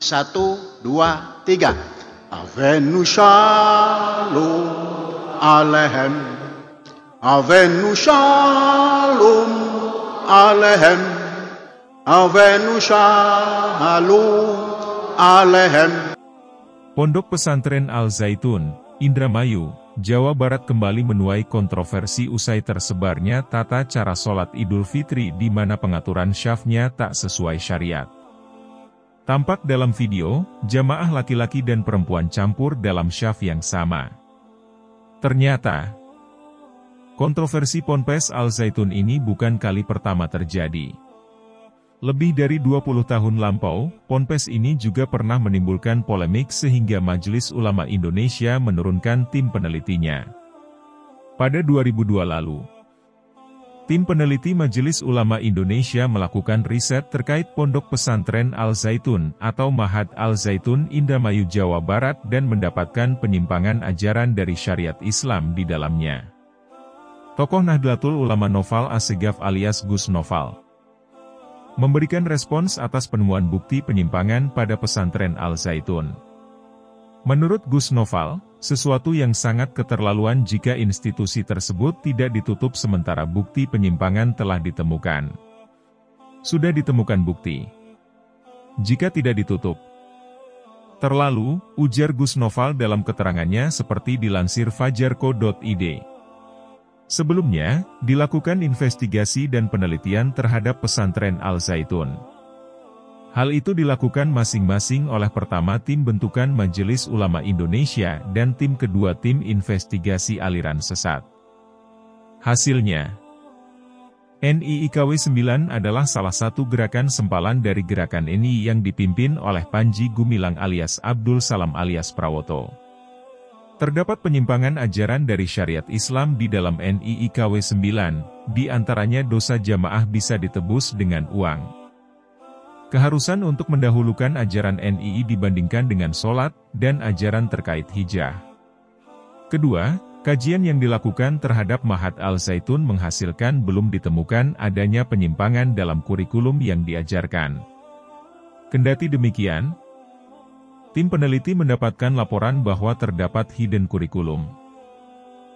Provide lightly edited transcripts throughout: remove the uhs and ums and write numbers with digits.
Satu, dua, tiga. Avenu shalom alehem. Avenu shalom alehem. Avenu shalom alehem. Pondok Pesantren Al-Zaitun, Indramayu, Jawa Barat kembali menuai kontroversi usai tersebarnya tata cara sholat Idul Fitri di mana pengaturan syafnya tak sesuai syariat. Tampak dalam video, jamaah laki-laki dan perempuan campur dalam syaf yang sama. Ternyata, kontroversi Ponpes Al-Zaitun ini bukan kali pertama terjadi. Lebih dari 20 tahun lampau, ponpes ini juga pernah menimbulkan polemik sehingga Majelis Ulama Indonesia menurunkan tim penelitinya. Pada 2002 lalu, tim peneliti Majelis Ulama Indonesia melakukan riset terkait Pondok Pesantren Al-Zaitun atau Ma'had Al-Zaitun Indramayu Jawa Barat dan mendapatkan penyimpangan ajaran dari syariat Islam di dalamnya. Tokoh Nahdlatul Ulama Noval Assegaf alias Gus Noval memberikan respons atas penemuan bukti penyimpangan pada pesantren Al-Zaitun. Menurut Gus Noval, sesuatu yang sangat keterlaluan jika institusi tersebut tidak ditutup sementara bukti penyimpangan telah ditemukan. Sudah ditemukan bukti. Jika tidak ditutup, terlalu, ujar Gus Noval dalam keterangannya seperti dilansir fajarco.id. Sebelumnya, dilakukan investigasi dan penelitian terhadap pesantren Al-Zaitun. Hal itu dilakukan masing-masing oleh pertama tim bentukan Majelis Ulama Indonesia dan tim kedua tim investigasi aliran sesat. Hasilnya, NIIKW 9 adalah salah satu gerakan sempalan dari gerakan NI yang dipimpin oleh Panji Gumilang alias Abdul Salam alias Prawoto. Terdapat penyimpangan ajaran dari syariat Islam di dalam NIIKW 9, di antaranya dosa jamaah bisa ditebus dengan uang. Keharusan untuk mendahulukan ajaran NII dibandingkan dengan sholat, dan ajaran terkait hijrah. Kedua, kajian yang dilakukan terhadap Ma'had Al-Zaitun menghasilkan belum ditemukan adanya penyimpangan dalam kurikulum yang diajarkan. Kendati demikian, tim peneliti mendapatkan laporan bahwa terdapat hidden kurikulum.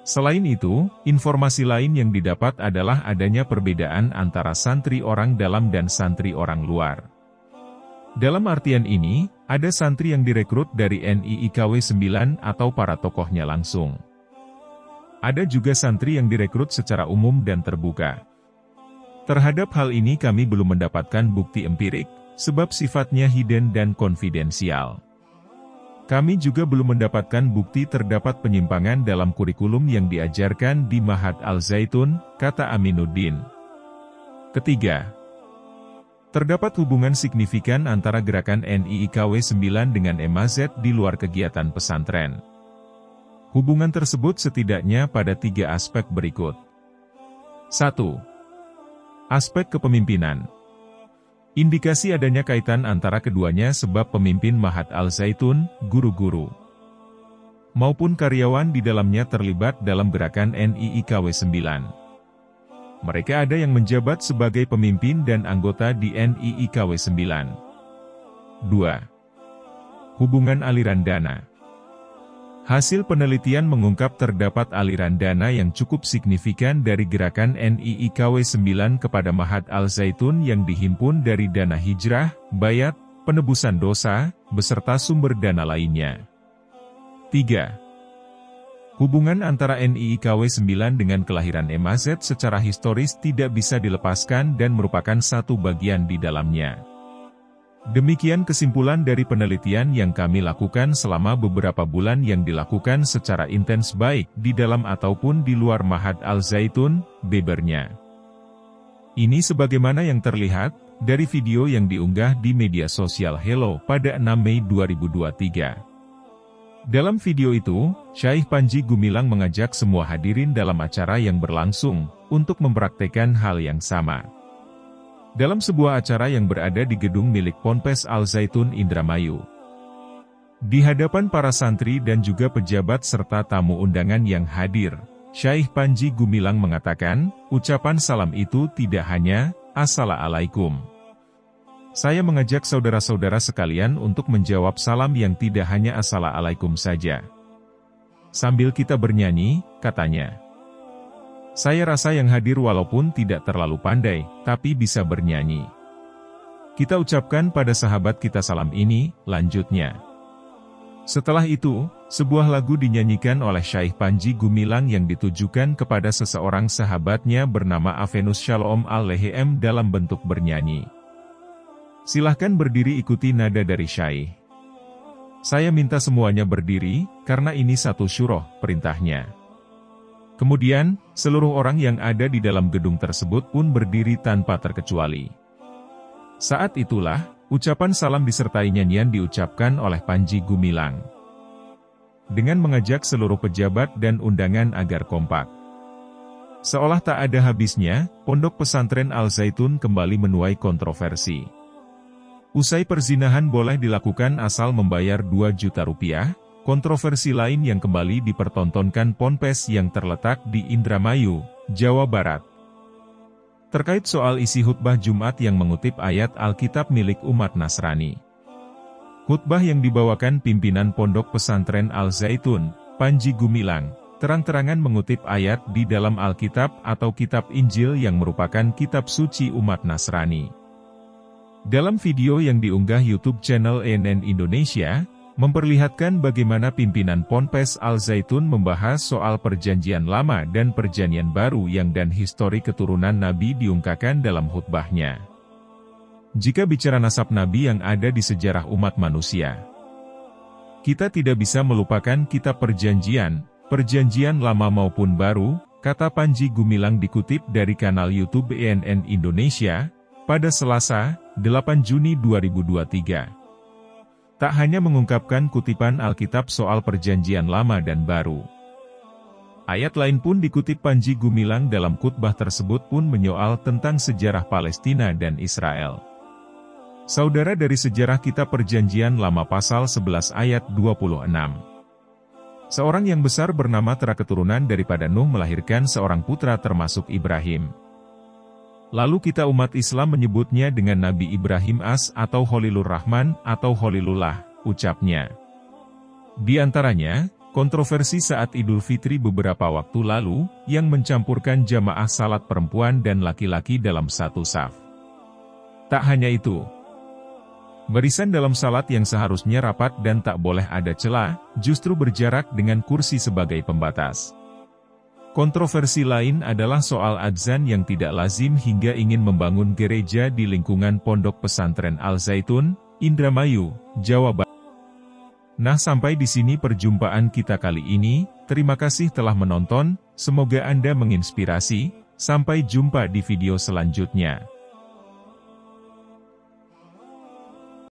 Selain itu, informasi lain yang didapat adalah adanya perbedaan antara santri orang dalam dan santri orang luar. Dalam artian ini, ada santri yang direkrut dari NIIKW 9 atau para tokohnya langsung. Ada juga santri yang direkrut secara umum dan terbuka. Terhadap hal ini kami belum mendapatkan bukti empirik, sebab sifatnya hidden dan konfidensial. Kami juga belum mendapatkan bukti terdapat penyimpangan dalam kurikulum yang diajarkan di Ma'had Al-Zaitun, kata Aminuddin. Ketiga, terdapat hubungan signifikan antara gerakan NIIKW 9 dengan MAZ di luar kegiatan pesantren. Hubungan tersebut setidaknya pada 3 aspek berikut. 1. Aspek kepemimpinan. Indikasi adanya kaitan antara keduanya sebab pemimpin Ma'had Al-Zaitun, guru-guru, maupun karyawan di dalamnya terlibat dalam gerakan NIIKW 9. Mereka ada yang menjabat sebagai pemimpin dan anggota di NIIKW 9. 2. Hubungan aliran dana. Hasil penelitian mengungkap terdapat aliran dana yang cukup signifikan dari gerakan NIIKW 9 kepada Ma'had Al-Zaitun yang dihimpun dari dana hijrah, bayat, penebusan dosa, beserta sumber dana lainnya. 3. Hubungan antara NIIKW 9 dengan kelahiran MAZ secara historis tidak bisa dilepaskan dan merupakan satu bagian di dalamnya. Demikian kesimpulan dari penelitian yang kami lakukan selama beberapa bulan yang dilakukan secara intens baik di dalam ataupun di luar Ma'had Al-Zaitun, bebernya. Ini sebagaimana yang terlihat dari video yang diunggah di media sosial Hello pada 6 Mei 2023. Dalam video itu, Syekh Panji Gumilang mengajak semua hadirin dalam acara yang berlangsung untuk mempraktekkan hal yang sama. Dalam sebuah acara yang berada di gedung milik Ponpes Al-Zaitun Indramayu. Di hadapan para santri dan juga pejabat serta tamu undangan yang hadir, Syekh Panji Gumilang mengatakan, ucapan salam itu tidak hanya, Assalamualaikum. Saya mengajak saudara-saudara sekalian untuk menjawab salam yang tidak hanya assalamualaikum saja. Sambil kita bernyanyi, katanya. Saya rasa yang hadir walaupun tidak terlalu pandai, tapi bisa bernyanyi. Kita ucapkan pada sahabat kita salam ini, lanjutnya. Setelah itu, sebuah lagu dinyanyikan oleh Syekh Panji Gumilang yang ditujukan kepada seseorang sahabatnya bernama Avenus Shalom Al-Lehem dalam bentuk bernyanyi. Silahkan berdiri ikuti nada dari Syekh. Saya minta semuanya berdiri, karena ini satu syuroh, perintahnya. Kemudian, seluruh orang yang ada di dalam gedung tersebut pun berdiri tanpa terkecuali. Saat itulah, ucapan salam disertai nyanyian diucapkan oleh Panji Gumilang. Dengan mengajak seluruh pejabat dan undangan agar kompak. Seolah tak ada habisnya, Pondok Pesantren Al-Zaitun kembali menuai kontroversi. Usai perzinahan boleh dilakukan asal membayar 2 juta rupiah, kontroversi lain yang kembali dipertontonkan ponpes yang terletak di Indramayu, Jawa Barat. Terkait soal isi khutbah Jumat yang mengutip ayat Alkitab milik umat Nasrani. Khutbah yang dibawakan pimpinan Pondok Pesantren Al-Zaitun, Panji Gumilang, terang-terangan mengutip ayat di dalam Alkitab atau Kitab Injil yang merupakan kitab suci umat Nasrani. Dalam video yang diunggah YouTube channel ENN Indonesia, memperlihatkan bagaimana pimpinan Ponpes Al-Zaitun membahas soal Perjanjian Lama dan Perjanjian Baru yang dan histori keturunan Nabi diungkapkan dalam khutbahnya. Jika bicara nasab Nabi yang ada di sejarah umat manusia, kita tidak bisa melupakan kitab Perjanjian Lama maupun Baru, kata Panji Gumilang dikutip dari kanal YouTube ENN Indonesia, pada Selasa, 8 Juni 2023. Tak hanya mengungkapkan kutipan Alkitab soal Perjanjian Lama dan Baru. Ayat lain pun dikutip Panji Gumilang dalam khutbah tersebut pun menyoal tentang sejarah Palestina dan Israel. Saudara, dari sejarah kitab Perjanjian Lama pasal 11 ayat 26. Seorang yang besar bernama Tera keturunan daripada Nuh melahirkan seorang putra termasuk Ibrahim. Lalu kita umat Islam menyebutnya dengan Nabi Ibrahim AS atau Khalilur Rahman atau Khalilullah, ucapnya. Di antaranya, kontroversi saat Idul Fitri beberapa waktu lalu, yang mencampurkan jamaah salat perempuan dan laki-laki dalam satu saf. Tak hanya itu, barisan dalam salat yang seharusnya rapat dan tak boleh ada celah, justru berjarak dengan kursi sebagai pembatas. Kontroversi lain adalah soal adzan yang tidak lazim hingga ingin membangun gereja di lingkungan Pondok Pesantren Al-Zaitun, Indramayu, Jawa Barat. Nah, sampai di sini perjumpaan kita kali ini. Terima kasih telah menonton, semoga Anda menginspirasi. Sampai jumpa di video selanjutnya.